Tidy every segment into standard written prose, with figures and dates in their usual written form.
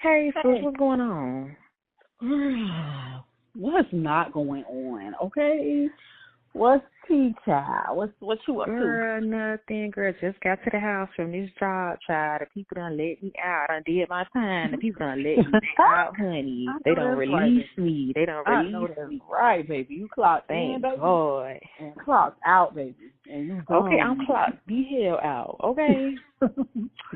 Hey, sis, what's going on? What's not going on? Okay, what's tea, child? What you up to? Girl, nothing. Girl, just got to the house from this job, child. The people done let me out. I done did my time. The people done let me out, honey. They done release me. They done release me. Right, baby. You clocked in, Thank baby. God. And clocked out, baby. And you gone. Okay, I'm clocked the hell out. Okay.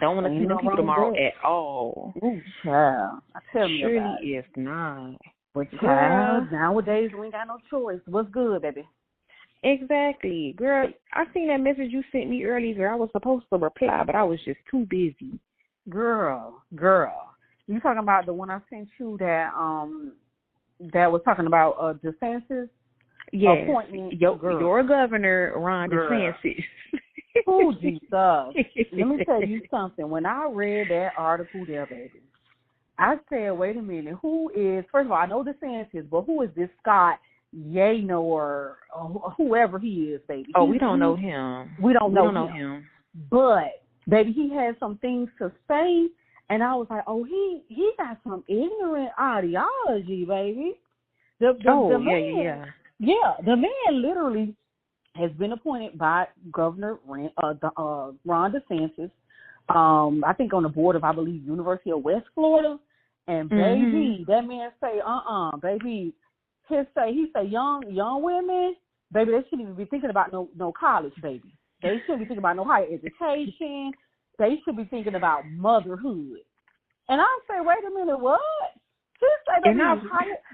Don't want to see them people tomorrow at all. Ooh, child. I tell me Surely about it. if not. But child, nowadays we ain't got no choice. What's good, baby? Exactly. Girl, I seen that message you sent me earlier. I was supposed to reply, but I was just too busy. Girl. You talking about the one I sent you that was talking about DeSantis? Yes. Appointment. Your governor, Ron DeSantis. Oh, Jesus. Let me tell you something. When I read that article there, baby, I said, wait a minute, first of all, I know DeSantis, but who is this Scott Yano or whoever he is, baby? Oh, we don't know him. We don't know him. But, baby, he had some things to say, and I was like, oh, he got some ignorant ideology, baby. The man, yeah, the man literally has been appointed by Governor Ron DeSantis, I think on the board of, I believe, University of West Florida. And baby, that man say, baby, he say young women, baby, they shouldn't even be thinking about no college, baby. They shouldn't be thinking about no higher education. They should be thinking about motherhood. And I say, wait a minute, what? She say, baby,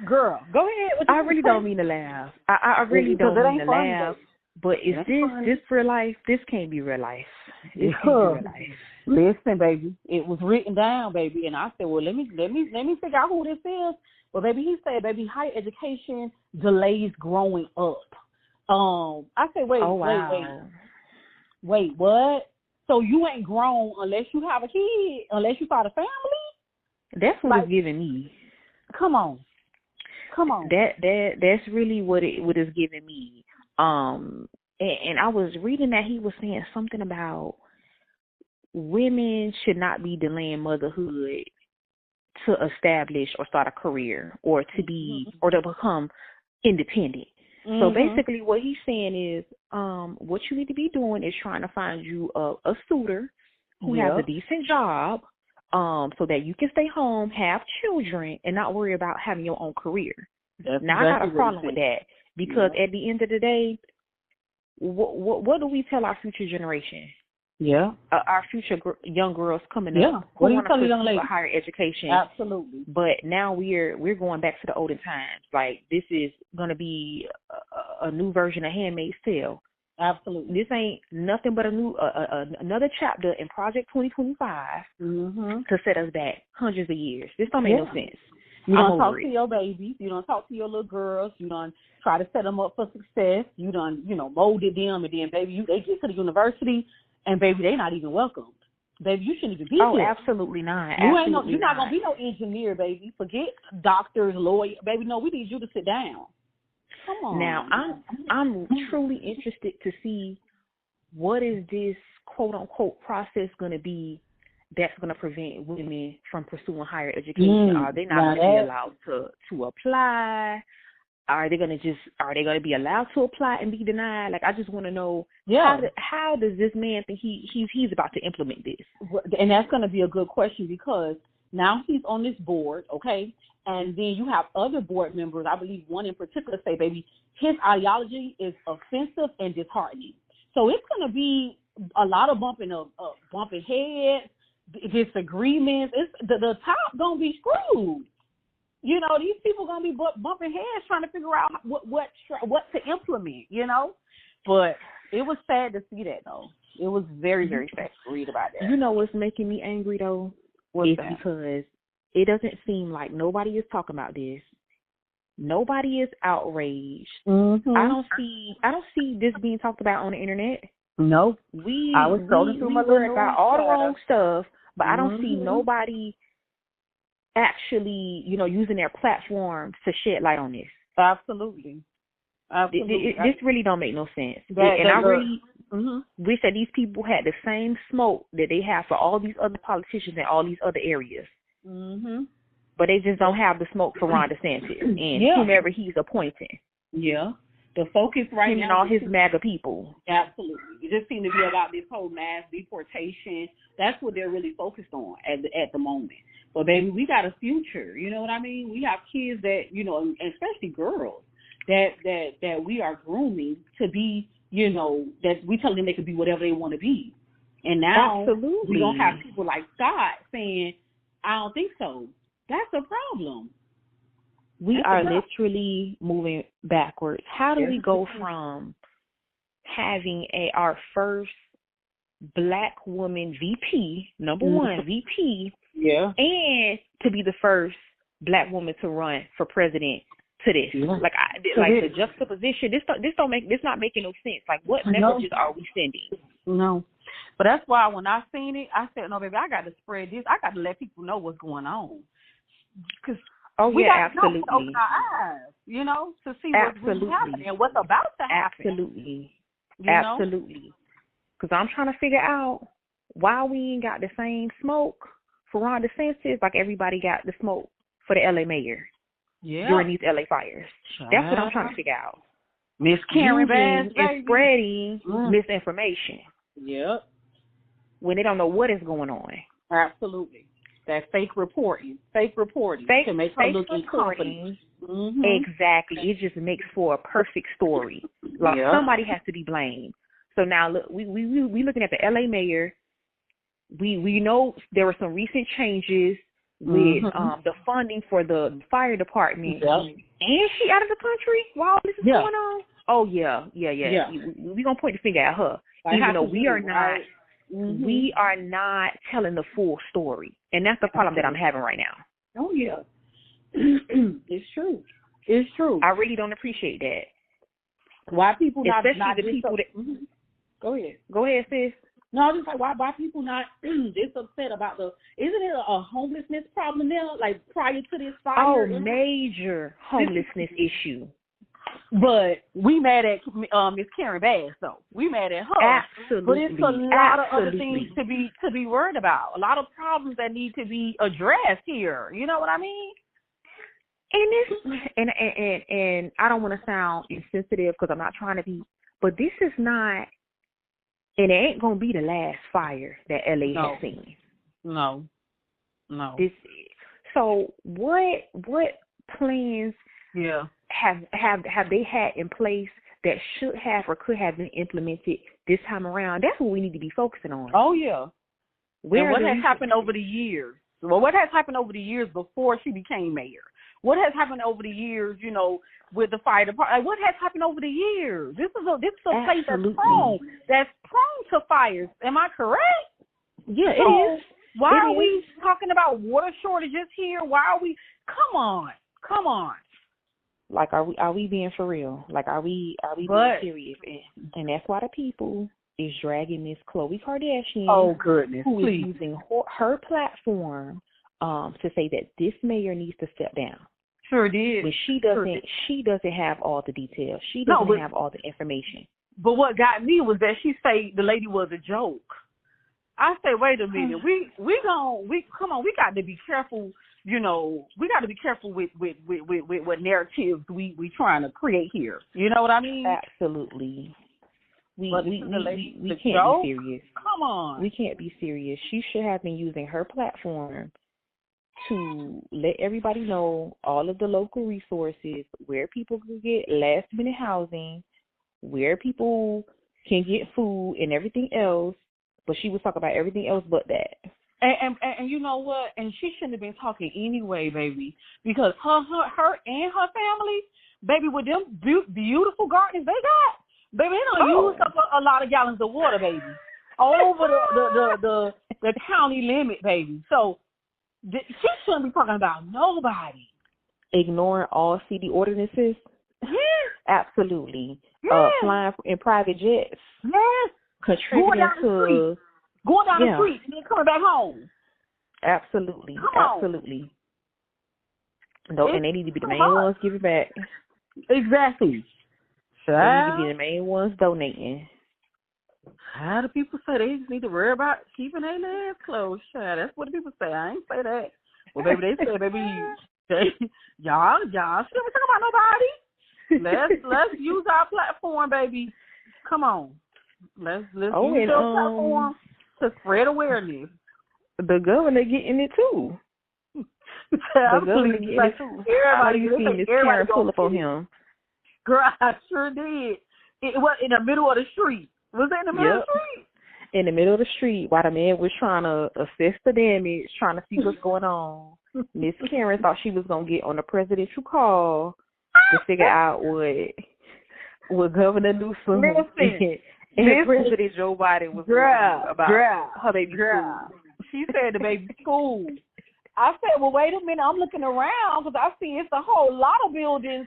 girl, go ahead. I really don't mean to laugh. I really don't mean to laugh. But is this real life? This can't be real life. This can't be real life. Listen, baby, it was written down, baby, and I said, well, let me figure out who this is. Well, baby, he said, baby, higher education delays growing up. I said, wait, what? So you ain't grown unless you have a kid, unless you start a family? That's what it's giving me. Come on. That's really what it's giving me. And I was reading that he was saying something about women should not be delaying motherhood to establish or start a career or to be or to become independent. So basically what he's saying is what you need to be doing is trying to find you a suitor who has a decent job so that you can stay home, have children, and not worry about having your own career. Now, I got a problem with that because at the end of the day, what do we tell our future generation? Yeah. Our future young girls coming up who want to pursue a higher education. Absolutely. But now we're going back to the olden times. Like, this is going to be a new version of Handmaid's Tale. Absolutely. This ain't nothing but another chapter in Project 2025 to set us back hundreds of years. This don't make no sense. You don't talk to your babies. You don't talk to your little girls. You don't try to set them up for success. You don't, molded them, and then, baby, they get to the university, and, baby, they're not even welcomed. Baby, you shouldn't even be here. Oh, absolutely not. You're not going to be no engineer, baby. Forget doctors, lawyers. Baby, no, we need you to sit down. Come on. Now, I'm truly interested to see what is this quote-unquote process going to be that's going to prevent women from pursuing higher education. Are they not going to be allowed to apply? Are they going to be allowed to apply and be denied? Like, I just want to know how does this man think he's about to implement this? And that's going to be a good question because now he's on this board, okay? And then you have other board members, I believe one in particular, say, baby, his ideology is offensive and disheartening. So it's going to be a lot of bumping heads, disagreements. The top going to be screwed. These people going to be bumping heads trying to figure out what to implement, But it was sad to see that, though. It was very, very sad to read about that. You know what's making me angry, though? Because it doesn't seem like nobody is talking about this. Nobody is outraged. I don't see this being talked about on the internet. No. I was scrolling through my little about all the wrong stuff, but I don't see nobody actually, using their platform to shed light on this. Absolutely. This really don't make no sense. I really wish that these people had the same smoke that they have for all these other politicians in all these other areas. Mhm. But they just don't have the smoke for Ron DeSantis and whomever he's appointing. Yeah. The focus right now and all his MAGA people. Absolutely. It just seems to be about this whole mass deportation. That's what they're really focused on at the moment. But baby, we got a future. You know what I mean? We have kids that, you know, and especially girls that we are grooming to be, you know, that we tell them they could be whatever they want to be. And now we don't have people like Scott saying, I don't think so. That's a problem. We are literally moving backwards. How do we go from having our first black woman VP, number one VP, and to be the first black woman to run for president to this? Like the juxtaposition. This not making no sense. Like, what messages are we sending? No. But that's why when I seen it, I said, no, baby, I got to spread this. I got to let people know what's going on. Because we got to open our eyes, you know, to see what's really happening and what's about to happen. Absolutely. Absolutely. Because I'm trying to figure out why we ain't got the same smoke for Ron DeSantis like everybody got the smoke for the LA mayor during these LA fires. That's what I'm trying to figure out. Miss Karen Bass and spreading misinformation. Yep. When they don't know what is going on. Absolutely. That fake reporting to make her look incompetent. Mm-hmm. Exactly. It just makes for a perfect story. Like somebody has to be blamed. So now look, we looking at the LA mayor. We know there were some recent changes with the funding for the fire department. And she out of the country while all this is going on? Oh yeah. We gonna point the finger at her. Even though we are not. We are not telling the full story. And that's the problem that I'm having right now. Oh, yeah. It's true. It's true. I really don't appreciate that. Why people not... Especially the people that... Go ahead. Go ahead, sis. No, I'm just like, why people not this upset about the... Isn't it a homelessness problem now? Like, prior to this fire? Oh, major homelessness issue. But we mad at Miss Karen Bass, though. We mad at her. Absolutely. But it's a lot of other things to be worried about. A lot of problems that need to be addressed here. You know what I mean? And I don't want to sound insensitive because I'm not trying to be, but this is not, and it ain't gonna be the last fire that LA has seen. No. So what plans? Yeah. Have they had in place that should have or could have been implemented this time around? That's what we need to be focusing on. Oh yeah. And what has happened over the years? Well, what has happened over the years before she became mayor? What has happened over the years? You know, with the fire department. Like, what has happened over the years? This is a place that's prone to fires. Am I correct? Yeah, it is. Why are we talking about water shortages here? Why are we? Come on. Like, are we being for real? Like, are we being serious? And that's why the people is dragging Miss Khloe Kardashian. Oh goodness! Who is using her platform to say that this mayor needs to step down. Sure did. But she doesn't have all the details. She doesn't have all the information. But what got me was that she said the lady was a joke. I say, wait a minute. Come on. We got to be careful. You know, we got to be careful with what narratives we trying to create here. You know what I mean? Absolutely. We can't be serious. Come on. We can't be serious. She should have been using her platform to let everybody know all of the local resources, where people can get last minute housing, where people can get food and everything else. But she was talking about everything else but that. And you know what? And she shouldn't have been talking anyway, baby, because her and her family, baby, with them beautiful gardens they got, baby, they don't use up a lot of gallons of water, baby, over the county limit, baby. So she shouldn't be talking about nobody. Ignoring all city ordinances. Yes, absolutely. Yes. Flying in private jets. Yes. Contributing to. Going down the street and then coming back home. Absolutely. Absolutely. No, and they need to be the main ones giving back. Exactly. They need to be the main ones donating. How do people say they just need to worry about keeping their legs closed? That's what the people say. I ain't say that. Well, baby, they said, baby, y'all shouldn't be talking about nobody. Let's use our platform, baby. Come on. Let's use your platform to spread awareness. The governor getting it too. The governor getting it too. Everybody seen Miss Karen pull up on him. Girl, I sure did. It was in the middle of the street. Was it in the middle of the street? In the middle of the street, while the man was trying to assess the damage, trying to see what's going on. Miss Karen thought she was gonna get on the presidential call to figure out what Governor Newsom and President Joe Biden was about her baby school. She said the baby school. I said, well, wait a minute. I'm looking around because I see it's a whole lot of buildings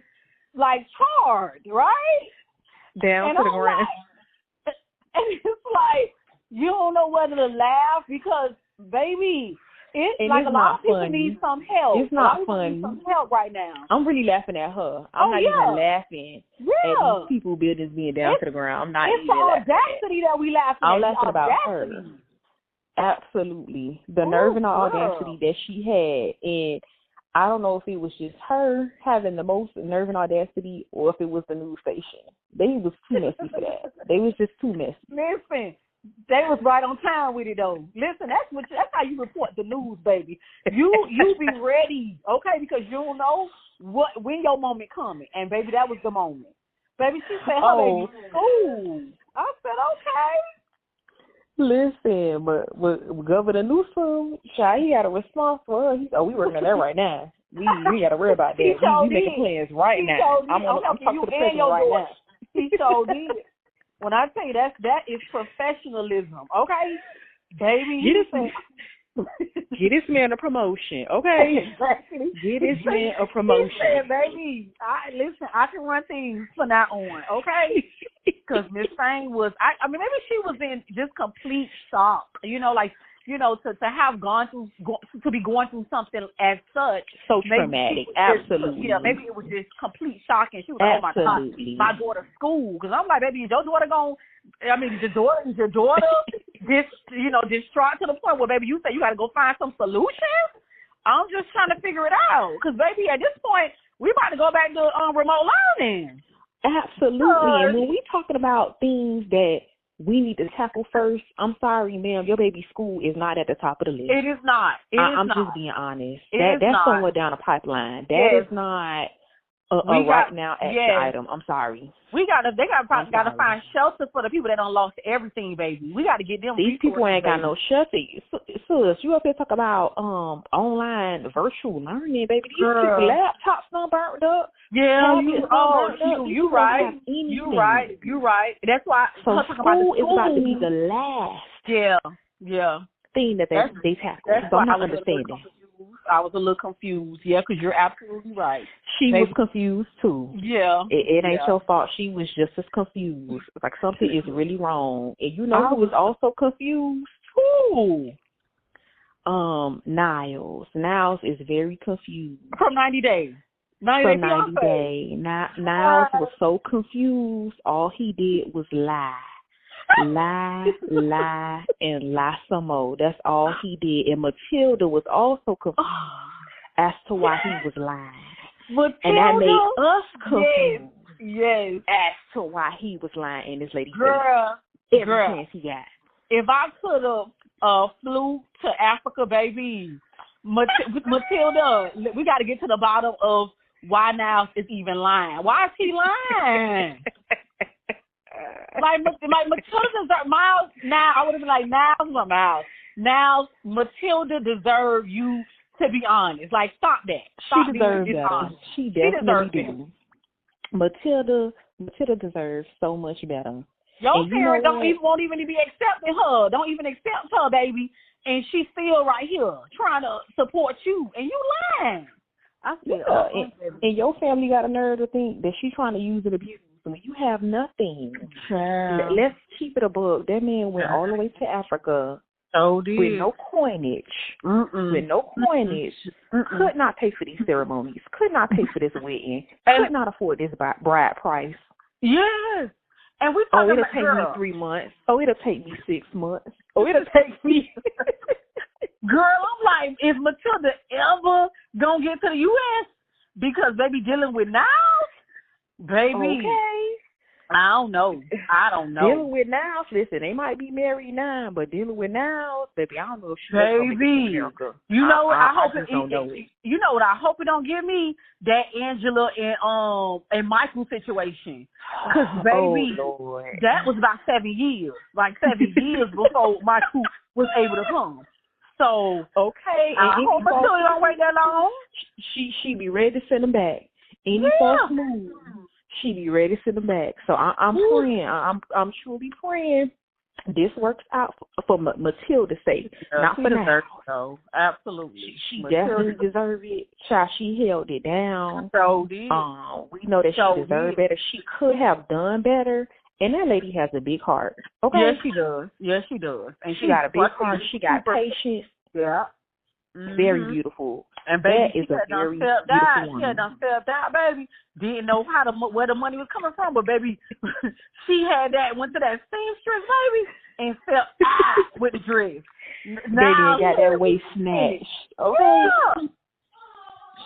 like charred, right? Down to the ground. Like, and it's like, you don't know whether to laugh because, baby, it's like a lot of people need some help. It's not funny. Need some help right now. I'm really laughing at her. I'm not even laughing at these people buildings being down to the ground. I'm not even laughing. It's the audacity that we laughing at. I'm laughing about her. Absolutely. The nerve and the audacity that she had. And I don't know if it was just her having the most nerve and audacity or if it was the news station. They was too messy for that. They was just too messy. Listen, they was right on time with it though. Listen, that's how you report the news, baby. You be ready, okay? Because you don't know when your moment coming. And baby, that was the moment. Baby, she said her baby school. I said, okay. Listen, but Governor Newsom, he got a response for her. He said, we working on that right now. We got to worry about that. We making plans right now. I'm talking to the president right now. He so did. When I tell you that is professionalism, okay? Baby, get this man a promotion, okay? Exactly. Get this man a promotion. He said, baby, I can run things from now on, okay? Because Miss Thing was, I mean, maybe she was in just complete shock, to have gone through, to be going through something as such. So traumatic, absolutely. Maybe it was just complete shock, and she was like, oh my God, my daughter's school. Because I'm like, baby, is your daughter is your daughter distraught to the point where, baby, you say you got to go find some solutions? I'm just trying to figure it out. Because, baby, at this point, we about to go back to remote learning. Absolutely. And when we talking about things that we need to tackle first, I'm sorry, ma'am, your baby's school is not at the top of the list. It is not. I'm just being honest. That's somewhere down a pipeline. That is not right now action item. I'm sorry. They got to find shelter for the people that done lost everything, baby. We got to get them. These people ain't got no shelter. Sis, you up here talking about online virtual learning, baby. These people laptops done burnt up. Yeah, you right. You right. That's why school is about to be the last thing that they tackle. So I'm not understanding. I was a little confused. Yeah, because you're absolutely right. She was confused too. Yeah. It ain't your fault. She was just as confused. Like something is really wrong. And you know who was also confused? Who? Niles. Niles is very confused. From 90 Days. 90 Days. Niles was so confused. All he did was lie. Lie, and lie some more. That's all he did. And Matilda was also confused as to why he was lying. And that made us confused. Yes. As to why he was lying in this lady's face. Every chance he got. If I could have flew to Africa, baby, Matilda, we got to get to the bottom of why Niles is even lying. Why is he lying? Like Matilda, Miles. Now I would have been like, Miles. Now Matilda deserves you to be honest. Like, stop that. She deserves better. She definitely do. Matilda deserves so much better. Your parents won't even be accepting her. Don't even accept her, baby. And she's still right here trying to support you, and you lying. I feel, and your family got a nerve to think that she's trying to use and abuse. When you have nothing, let's keep it a buck. That man went all the way to Africa with no coinage. With no coinage. Could not pay for these ceremonies. Could not pay for this wedding. Could not afford this bride price. Yes. And we talking it'll take me 3 months. It'll take me 6 months. It'll take me Girl, I'm like, is Matilda ever gonna get to the U.S.? Because they be dealing with now, baby. Okay. I don't know. Dealing with now, listen, they might be married now, but dealing with now, baby, I don't know if she's baby. You know what? I hope it don't know it. You know what? I hope it don't give me that Angela and Michael situation. Because baby, that was about 7 years. Like 7 years before Michael was able to come. So okay, I hope Matilda don't wait that long. She be ready to send them back. Any false move, she be ready to send them back. So I'm praying. I'm truly praying this works out for Matilda's sake, not for now. So absolutely, she definitely deserved it. Child, she held it down. So did. We know that she deserved better. She could have done better. And that lady has a big heart. Okay. Yes, she does. Yes, she does. And she got a big heart. She got patience. Yeah. Very beautiful. And baby, that is a very beautiful woman. She had done stepped out, baby. Didn't know where the money was coming from, but baby, she had went to that seamstress, baby, and stepped out with the dress. Now, baby, got that waist snatched. Okay. Yeah.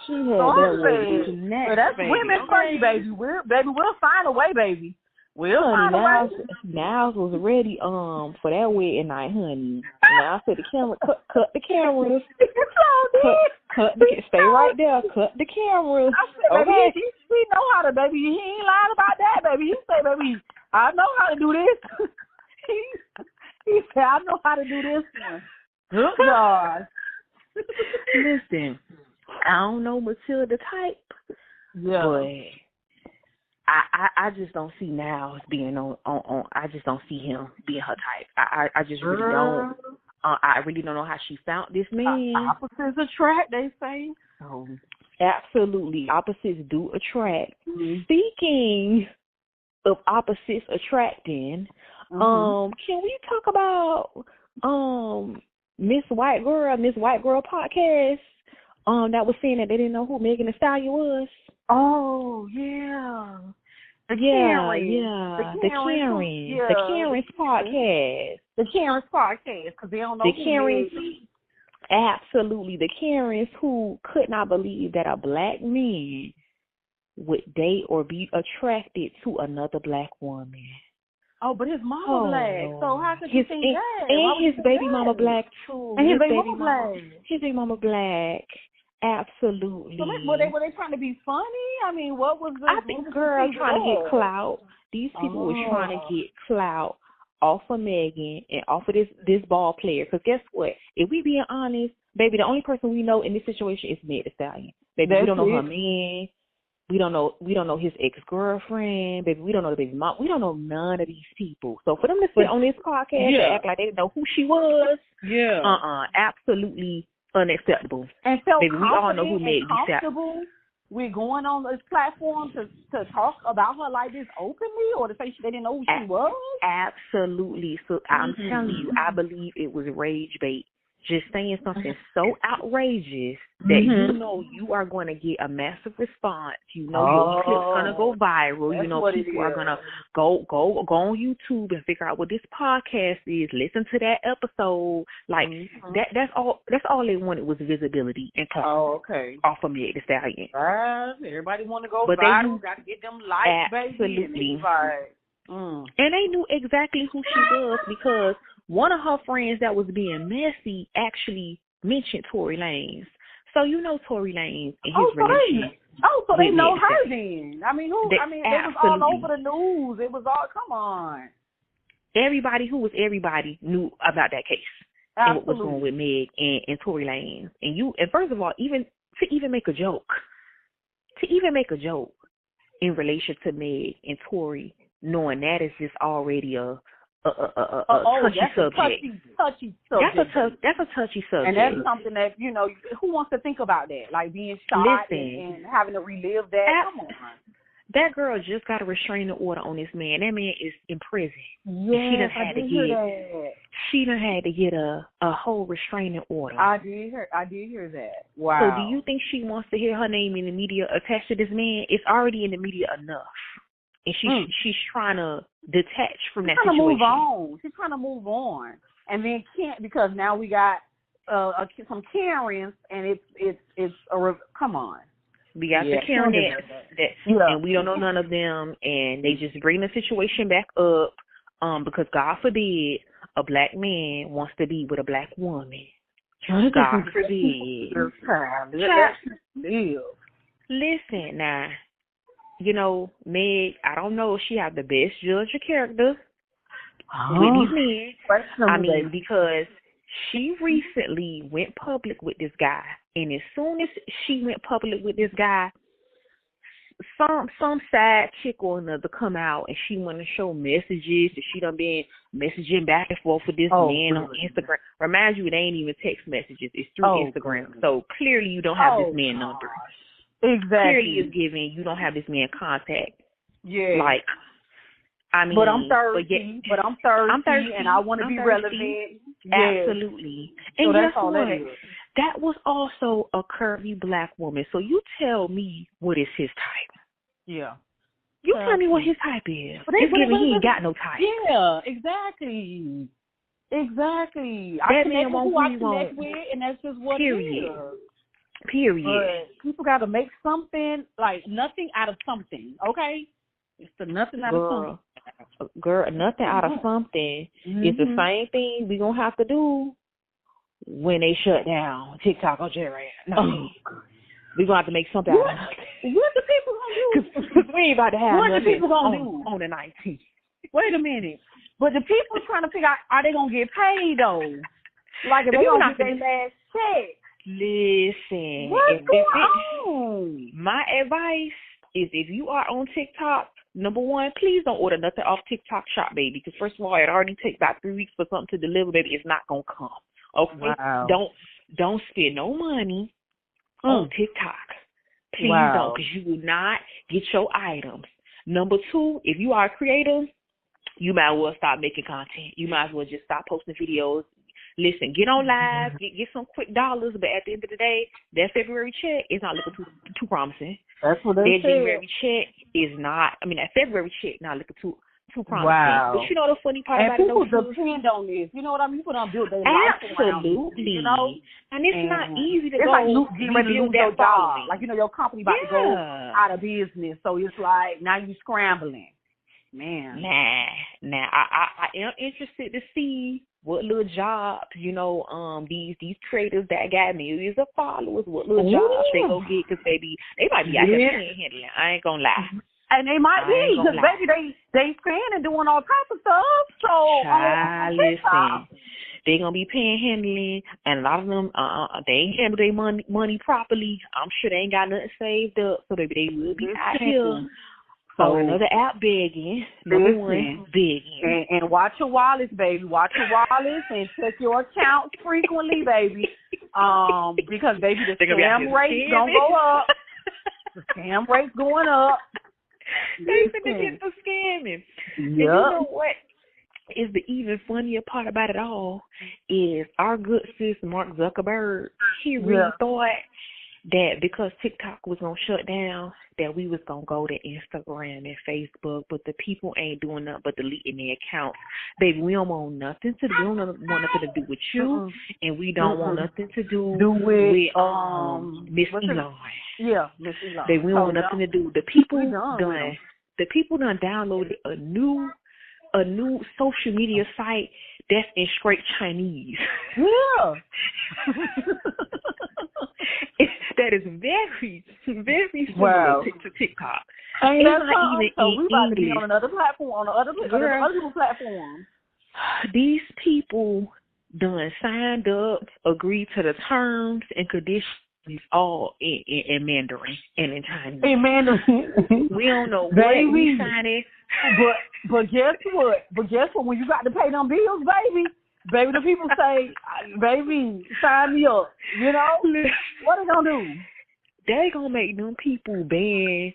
She had that waist snatched. That's women for you, baby. We'll find a way, baby. Niles was ready for that wedding night, honey. Now I said the camera, cut the cameras. Stay right there. Cut the cameras. I said, baby, he know how to, baby. He ain't lying about that, baby. He said, baby, I know how to do this. he said, I know how to do this one. Good God. Listen, I don't know Matilda type, but I just don't see Niles being on. I just don't see him being her type. I just really don't. I really don't know how she found this man. Opposites attract, they say. So absolutely, opposites do attract. Mm-hmm. Speaking of opposites attracting, can we talk about Miss White Girl podcast? That was saying that they didn't know who Megan Thee Stallion was. Oh, yeah. The Karen's podcast. The Karen's podcast, because they don't know who Karens. Absolutely. The Karens who could not believe that a black man would date or be attracted to another black woman. Oh, but his mama black. No. So how could you think that? And his baby mama black, too. And his baby mama black. His baby mama black. Absolutely. So were they trying to be funny? I mean, what was the... I think girls trying to get clout. These people were trying to get clout off of Megan and off of this ball player. Because guess what? If we being honest, baby, the only person we know in this situation is Megan Thee Stallion. Baby, we don't know her man. We don't know his ex-girlfriend. Baby, we don't know the baby mom. We don't know none of these people. So for them to sit on this podcast and act like they didn't know who she was, absolutely unacceptable. And felt baby, we all know who Megan Thee Stallion. We're going on this platform to talk about her like this openly, or to say they didn't know who she was? Absolutely. So I'm telling you, I believe it was rage bait. Just saying something so outrageous that you know you are going to get a massive response. You know your clip's going to go viral. You know people are going to go on YouTube and figure out what this podcast is. Listen to that episode. Like that's all they wanted was visibility and talk off of Megan Thee Stallion. Everybody want to go viral. Got to get them likes, baby. And they knew exactly who she was because one of her friends that was being messy actually mentioned Tory Lanez. So you know Tory Lanez and his relationship. So they know her then. I mean, it was all over the news. It was all, come on. Everybody knew about that case. Absolutely. And what was going with Meg and Tory Lanez. And first of all, to make a joke in relation to Meg and Tory, knowing that is just already a touchy subject. Touchy subject. That's a touchy subject. And that's something that, who wants to think about that? Like being shot and having to relive that? Come on. That girl just got a restraining order on this man. That man is in prison. Yes, She done had to get a whole restraining order. I did hear that. Wow. So do you think she wants to hear her name in the media attached to this man? It's already in the media enough. And she's trying to detach from that situation. She's trying to move on. And then can't, because now we got some Karens, and come on. We got the Karen and we don't know none of them, and they just bring the situation back up, because God forbid a black man wants to be with a black woman. God forbid. Listen now, Meg, I don't know if she have the best judge of character with these men. I mean, because she recently went public with this guy, and as soon as she went public with this guy, some side chick or another come out, and she want to show messages that she done been messaging back and forth with this man on Instagram. Remind you, it ain't even text messages; it's through Instagram. So clearly, you don't have this man number. Exactly. Clearly, it's giving you don't have this man contact. Yeah. Like, I mean, but I'm thirsty. And I want to be relevant. Absolutely. And so guess what? That was also a curvy black woman. So you tell me what is his type. Yeah. You tell me what his type is. It's giving he ain't got no type. Yeah, exactly. Exactly. That man won't who I connect with, and that's just what it is. Period. But people got to make something, like nothing out of something, okay? It's the nothing out of something. Girl, nothing out of something. It's the same thing we going to have to do when they shut down TikTok or Jerry. No. We're going to have to make something out of nothing. What the people going to do? Because we ain't about to have what nothing the people gonna do on the 19th. Wait a minute. But the people trying to figure out, are they going to get paid, though? Like, if they going to get their last check. Listen. What's going on? My advice is if you are on TikTok, number one, please don't order nothing off TikTok Shop, baby. Because first of all, it already takes about 3 weeks for something to deliver, baby. It's not going to come. Okay? Wow. Don't spend no money on TikTok. Please don't, because you will not get your items. Number two, if you are a creator, you might as well stop making content. You might as well just stop posting videos. Listen, get on live, get some quick dollars, but at the end of the day, that February check is not looking too promising. That's what they said. That January check is not, that February check not looking too promising. Wow. But you know the funny part about it? And people depend on this. You know what I mean? People don't build their life around it, you know? And it's not easy to it's go like getting ready to lose your job. Like, your company about to go out of business. So it's like, now you scrambling. Man. Nah. I am interested to see what little jobs, these creators that got millions of followers, what little jobs they go get, because, baby, they might be out here panhandling. I ain't gonna lie. And they might be, because, baby, they spend and doing all types of stuff. So, listen, they gonna be panhandling, and a lot of them, they ain't handle their money properly. I'm sure they ain't got nothing saved up, so baby, they will be out here. So another app begging, number one, begging. And watch your wallets, baby. Watch your wallets and check your accounts frequently, baby. Because, baby, the scam rate's going to go up. The scam rate's going up. They finna get the scamming. Yep. And you know what is the even funnier part about it all is our good sis Mark Zuckerberg, he really thought that because TikTok was going to shut down, that we was going to go to Instagram and Facebook, but the people ain't doing nothing but deleting their accounts. Baby, we don't want nothing to do. We don't want nothing to do with you, and we don't want nothing to do with Miss Elon. Yeah, Miss Elon. Baby, we don't want nothing to do. The people done downloaded a new social media site that's in straight Chinese. Yeah. That is very, very similar to TikTok. Ain't that not even so we about to be on another platform, on other people's platforms. These people done signed up, agreed to the terms and conditions all in Mandarin and in Chinese. In Mandarin. We don't know what we signed. But guess what? When you got to pay them bills, baby, the people say, baby, sign me up. You know? What are they going to do? They going to make them people ban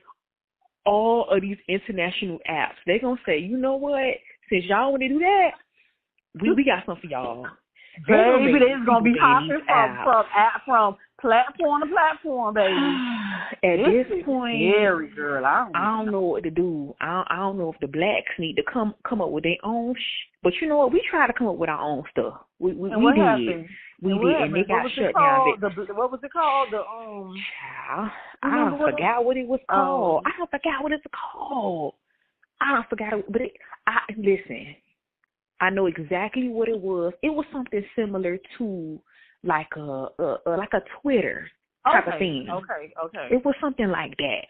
all of these international apps. They going to say, you know what? Since y'all want to do that, we got something for y'all. Baby, they're going to be hopping from platform to platform, baby. At this point, scary, girl. I don't know what to do. I don't know if the blacks need to come up with their own but you know what? We try to come up with our own stuff. We what happened? We did, and they got shut down. What was it called? Child, I forgot what it was called. I forgot what it's called. I forgot it, but listen. I know exactly what it was. It was something similar to like a Twitter type of thing. Okay. It was something like that.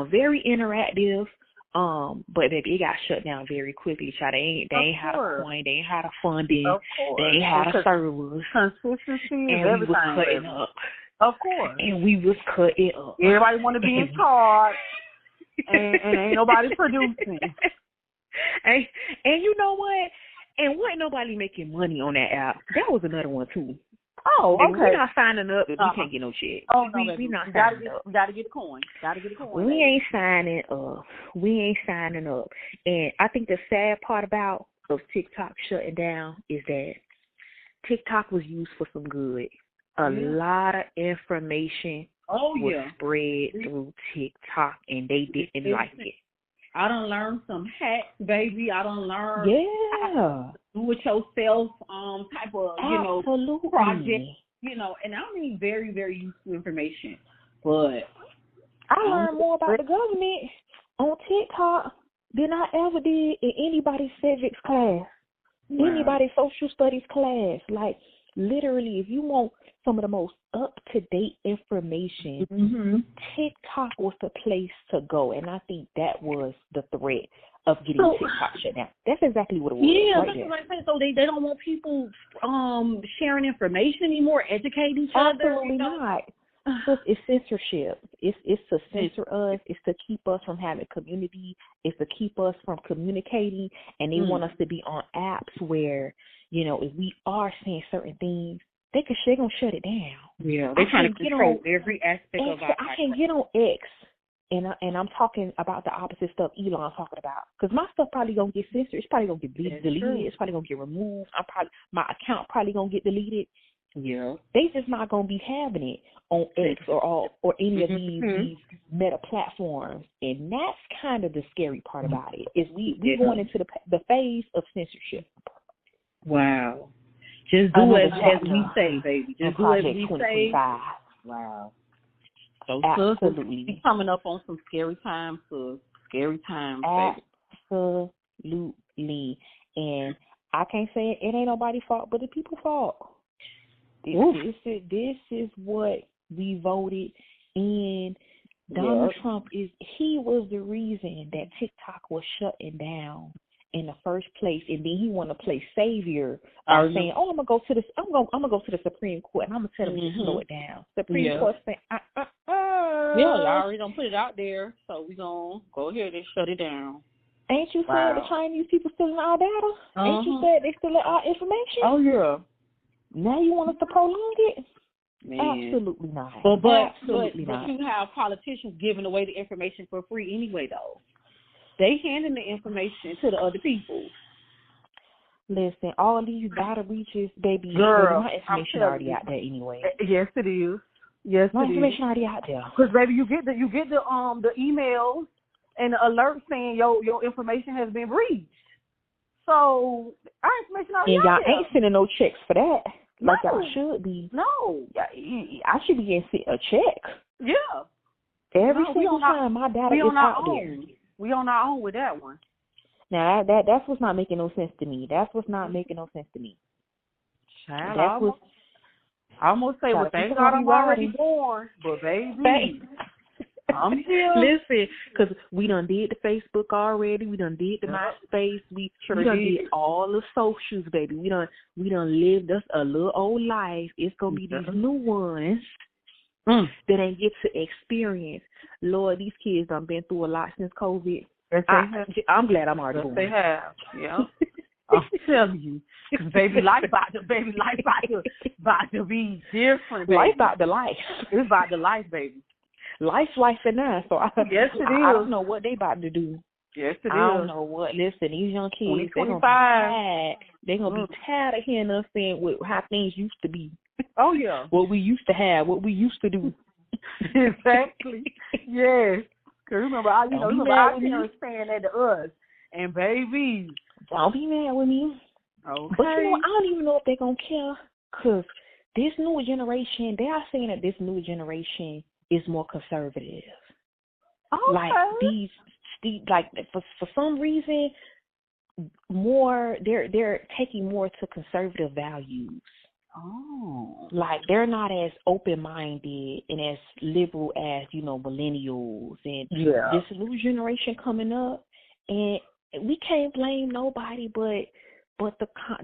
Very interactive. But baby, it got shut down very quickly, child. They ain't had a coin, they ain't had a funding, they ain't had a servers. Consistency and we was cutting up. Of course. And we was cutting up. Everybody want to be in charge, and ain't nobody producing. And you know what? And wasn't nobody making money on that app. That was another one too. Oh, okay. We're not signing up if we can't get no check. Oh, no, we not signing up. We gotta get a coin. We ain't signing up. And I think the sad part about of TikTok shutting down is that TikTok was used for some good. A lot of information was spread through TikTok, and they didn't like it. I done learned some hacks, baby. I done learned do it yourself type of project, and I mean very, very useful information. But I learned more about the government on TikTok than I ever did in anybody's civics class, anybody's social studies class. Like, literally, if you want some of the most up-to-date information, TikTok was the place to go. And I think that was the threat of getting TikTok shut down. That's exactly what it was. Yeah, that's what I'm saying. So they don't want people sharing information anymore, educating each other? Absolutely not. It's censorship. It's to censor us. It's to keep us from having community. It's to keep us from communicating. And they want us to be on apps where, if we are saying certain things, they're going to shut it down. Yeah, they're trying to control every aspect of our life. I can get on X, and I'm talking about the opposite stuff Elon's talking about. Because my stuff probably going to get censored. It's probably going to get deleted. It's probably going to get removed. My account probably going to get deleted. Yeah. They just not going to be having it on X or any of these meta platforms. And that's kind of the scary part about it, is we going into the phase of censorship. Wow. Just do as we say, baby. Just do as we say. Wow. So, absolutely. We're coming up on some scary times, sis. Scary times, baby. Absolutely. And I can't say it ain't nobody's fault, but the people's fault. This is what we voted in. Donald Trump he was the reason that TikTok was shutting down in the first place, and then he want to play savior by saying, "Oh, I'm gonna go to the Supreme Court, and I'm gonna tell them to slow it down." Supreme Court saying, Yeah, y'all already don't put it out there, so we gonna go ahead and shut it down. Ain't you said the Chinese people stealing our data? Ain't you said they stealing our information? Oh yeah. Now you want us to prolong it? Man. Absolutely not. But you have politicians giving away the information for free anyway, though. They handing the information to the other people. Listen, all these data breaches, baby, girl, my information already out there anyway. Yes, it is. Yes, my information already out there. Because baby, you get the emails and the alert saying your information has been breached. So our information already out there. And y'all ain't sending no checks for that. Like y'all should be. No. I should be getting a check. Yeah. Every single time my data is out there. We on our own with that one. Now that's what's not making no sense to me. Child, I almost say, well, thank God I'm already born, but baby, I'm here. Listen, because we done did the Facebook already. We done did the MySpace. We done did all the socials, baby. We done lived us a little old life. It's gonna be these new ones that ain't get to experience. Lord, these kids done been through a lot since COVID. Yes, I'm glad I'm already born. They have, yeah. I'm telling you, because baby, life about to be different. Baby. Life about the life. It's about the life, baby. Life and now. So yes, it is. I don't know what they about to do. Yes, it is. I don't know what. Listen, these young kids, they're gonna be tired of hearing us saying how things used to be. Oh yeah. What we used to have, what we used to do. Exactly. Yes. Cause remember our parents saying that to us, and baby, don't be mad with me. Okay. But I don't even know if they're gonna care, cause this new generation, they are saying that this new generation is more conservative. Okay. Like these like for some reason, more they're taking more to conservative values. Oh. Like they're not as open-minded and as liberal as, millennials and this new generation coming up. And we can't blame nobody but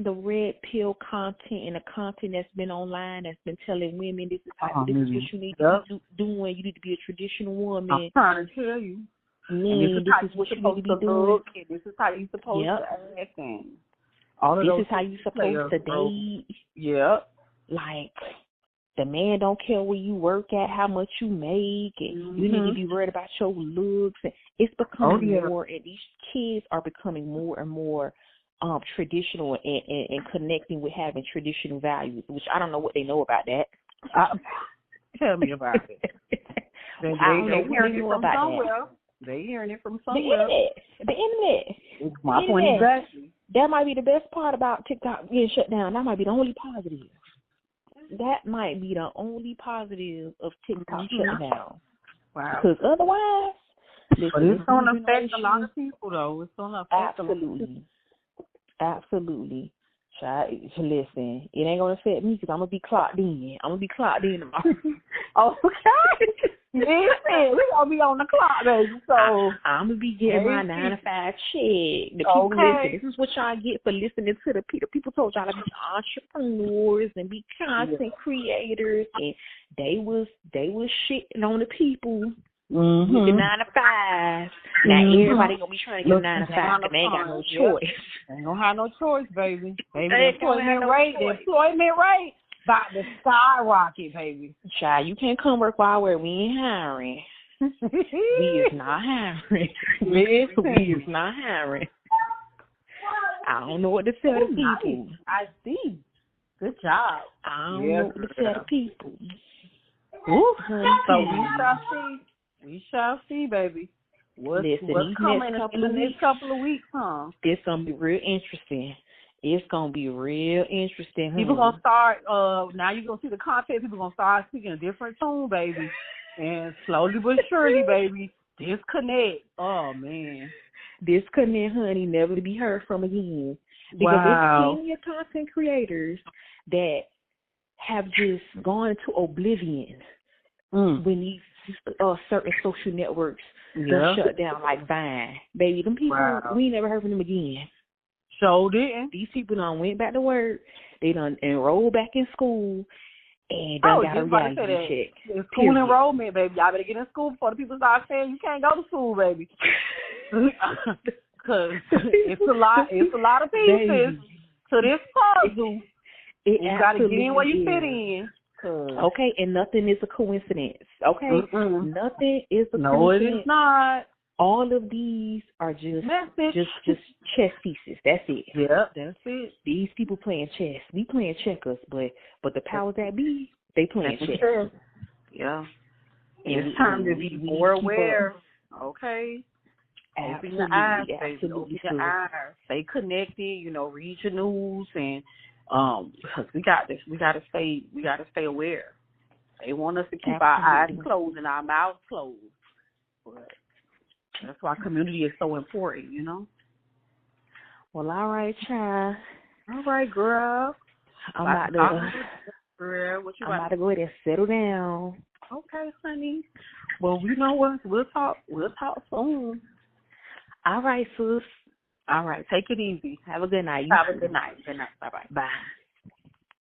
the red pill content and the content that's been online that's been telling women this is what you need to be doing. You need to be a traditional woman. I'm trying to tell you. This is what you need to be doing. This is how you're supposed to act. And all of this is how you're supposed to date. Yep. Like, the man don't care where you work at, how much you make, and you need to be worried about your looks. And it's becoming more, and these kids are becoming more and more traditional and connecting with having traditional values, which I don't know what they know about that. Tell me about it. They hearing it from somewhere. They hearing it from somewhere. The internet. It's my point exactly. That might be the best part about TikTok getting shut down. That might be the only positive. That might be the only positive of TikTok shutting down. Wow. Because otherwise, but it's going to affect a lot of people, though. It's going to affect Absolutely. Listen, it ain't going to affect me because I'm going to be clocked in. Tomorrow. Okay. Listen, we're going to be on the clock, baby. So I'm going to be getting my 9 to 5 check. The people listen. This is what y'all get for listening to the people. People told y'all to be entrepreneurs and be content creators, and they was shitting on the people with the 9 to 5. Now everybody gonna be trying to get 9 to 5, and they ain't got no choice. They ain't gonna have no choice, baby. The employment rate about to skyrocket, baby. Child, you can't come work while we ain't hiring. We is not hiring. We is not hiring. I don't know what to tell the people. Nice. I see. Good job. I don't know what to tell the people. Ooh, so we shall see, baby. What's coming in the next couple of weeks, huh? It's gonna be real interesting. People gonna start. Now you're gonna see the content. People gonna start speaking a different tone, baby, and slowly but surely, baby, disconnect. Oh man, disconnect, honey, never to be heard from again. Because there's plenty of content creators that have just gone into oblivion when these certain social networks shut down, like Vine. Baby, them people, we ain't never heard from them again. So didn't. These people done went back to work. They done enrolled back in school. And done got a reality check. It's school enrollment, baby. Y'all better get in school before the people start saying you can't go to school, baby. Because it's a lot of pieces to this puzzle. You got to get in where you fit in. Okay, and nothing is a coincidence. Okay, nothing is a coincidence. No, it is not. All of these are just chess pieces. That's it. Yep, that's it. These people playing chess. We playing checkers, but the powers that be, they playing chess. Yeah. And it's time to be more aware. Okay. Open your eyes, baby. Open your eyes. Stay connected. Read your news, and because we got this. We gotta stay aware. They want us to keep our eyes closed and our mouths closed. But that's why community is so important, Well, all right, child. All right, girl. I'm about to go ahead and settle down. Okay, honey. Well, you know what? We'll talk soon. All right, sis. All right. Take it easy. Have a good night. Have a good night. Good night. Bye-bye. Bye.